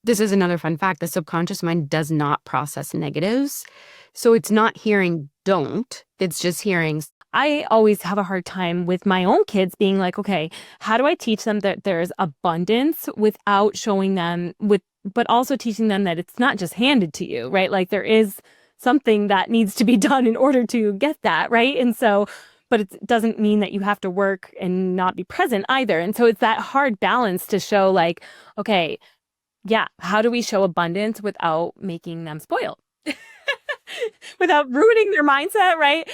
this is another fun fact. The subconscious mind does not process negatives. So it's not hearing don't, it's just hearing. I always have a hard time with my own kids being like, okay, how do I teach them that there's abundance without showing them but also teaching them that it's not just handed to you, right? Like there is something that needs to be done in order to get that, right? And so, but it doesn't mean that you have to work and not be present either. And so it's that hard balance to show like, okay, yeah, how do we show abundance without making them spoiled? Without ruining their mindset, right?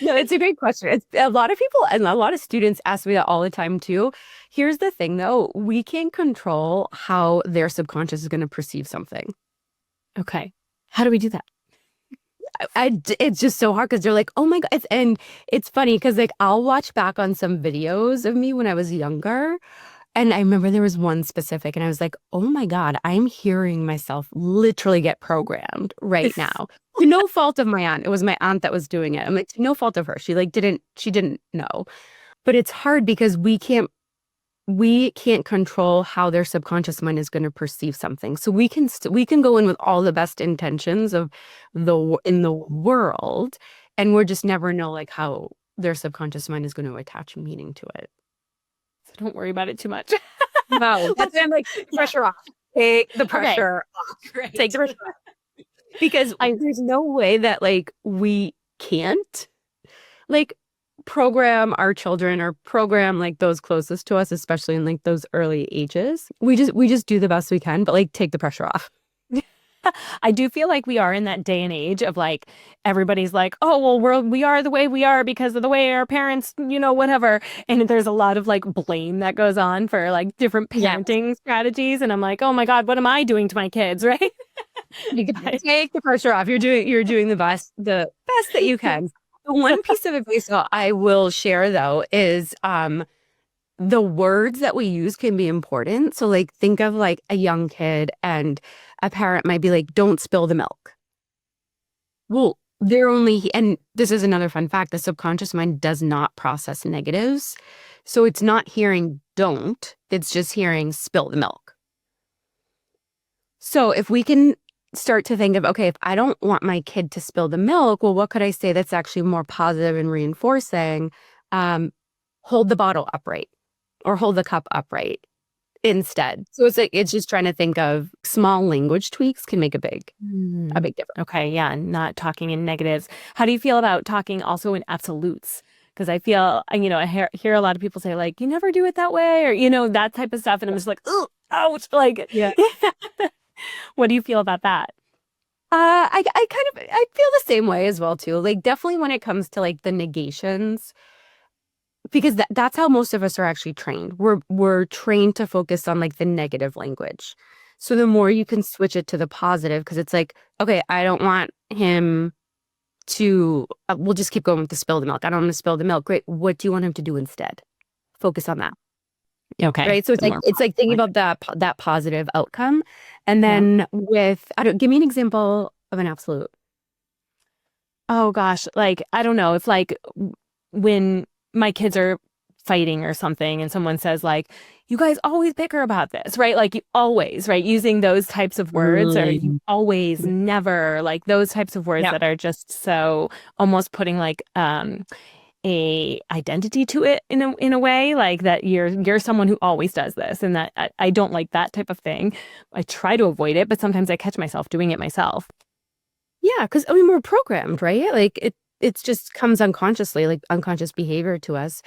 No, it's a great question. It's a lot of people and a lot of students ask me that all the time too. Here's the thing though, we can't control how their subconscious is going to perceive something. Okay. How do we do that? It's just so hard because they're like, oh my God. And it's funny because like I'll watch back on some videos of me when I was younger. And I remember there was one specific and I was like, oh my God, I'm hearing myself literally get programmed right now. To no fault of my aunt. It was my aunt that was doing it. I'm like, to no fault of her. She didn't know. But it's hard because we can't control how their subconscious mind is going to perceive something. So we can go in with all the best intentions in the world, and we're just never know like how their subconscious mind is going to attach meaning to it. So don't worry about it too much. No, that's when like pressure off. Take the pressure off. Great. Take the pressure off. Because there's no way that like we can't like program our children or program like those closest to us, especially in like those early ages. We just do the best we can, but like take the pressure off. I do feel like we are in that day and age of like, everybody's like, oh, well, we are the way we are because of the way our parents, whatever. And there's a lot of like blame that goes on for like different parenting strategies. And I'm like, oh my God, what am I doing to my kids? Right. You can take the pressure off. You're doing the best that you can. The one piece of advice I will share though is, the words that we use can be important. So like think of like a young kid and a parent might be like, don't spill the milk. Well, and this is another fun fact, the subconscious mind does not process negatives. So it's not hearing don't, it's just hearing spill the milk. So if we can start to think of, okay, if I don't want my kid to spill the milk, well, what could I say that's actually more positive and reinforcing? Hold the bottle upright. Or hold the cup upright instead. So it's just trying to think of small language tweaks can make a big difference. Okay, yeah, not talking in negatives. How do you feel about talking also in absolutes? Because I feel, I hear a lot of people say like, you never do it that way, or that type of stuff, and I'm just like, oh, ouch, like, yeah. What do you feel about that? I feel the same way as well too. Like definitely when it comes to like the negations. Because that's how most of us are actually trained. We're trained to focus on like the negative language. So the more you can switch it to the positive, because it's like, okay, I don't want him to, we'll just keep going with the spill the milk. I don't want to spill the milk. Great. What do you want him to do instead? Focus on that. Okay. Right. So it's like thinking about that positive outcome. And then give me an example of an absolute. Oh gosh. Like, I don't know. It's like when my kids are fighting or something and someone says like, you guys always bicker about this, right? Like you always, right? Using those types of words or you always, never, like those types of words that are just so almost putting like a identity to it in a way, like that you're someone who always does this, and that I don't like that type of thing. I try to avoid it, but sometimes I catch myself doing it myself. Yeah, because we're programmed, right? Like it just comes unconsciously, like unconscious behavior to us.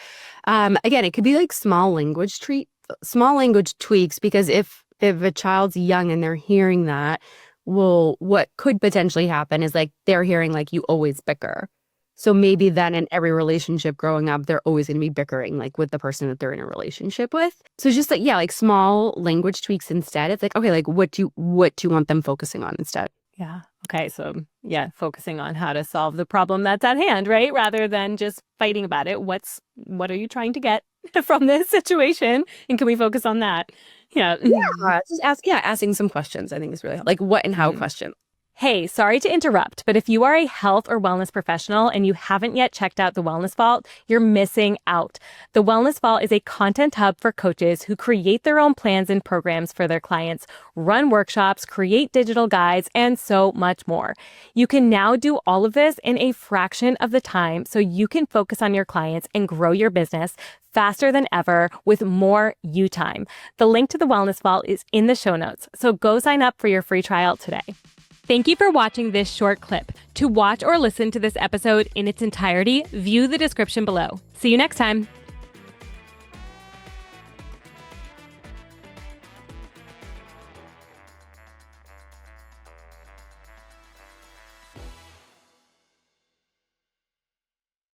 Again, it could be like small language tweaks, because if a child's young and they're hearing that, well, what could potentially happen is like they're hearing like you always bicker. So maybe then in every relationship growing up, they're always going to be bickering like with the person that they're in a relationship with. So it's just like, yeah, like small language tweaks instead. It's like, okay, like what do you want them focusing on instead? Yeah. Okay. So yeah, focusing on how to solve the problem that's at hand, right? Rather than just fighting about it. What are you trying to get from this situation? And can we focus on that? Yeah. Yeah. Just asking some questions, I think is really like what and how question. Hey, sorry to interrupt, but if you are a health or wellness professional and you haven't yet checked out The Wellness Vault, you're missing out. The Wellness Vault is a content hub for coaches who create their own plans and programs for their clients, run workshops, create digital guides, and so much more. You can now do all of this in a fraction of the time so you can focus on your clients and grow your business faster than ever with more you time. The link to The Wellness Vault is in the show notes, so go sign up for your free trial today. Thank you for watching this short clip. To watch or listen to this episode in its entirety, view the description below. See you next time.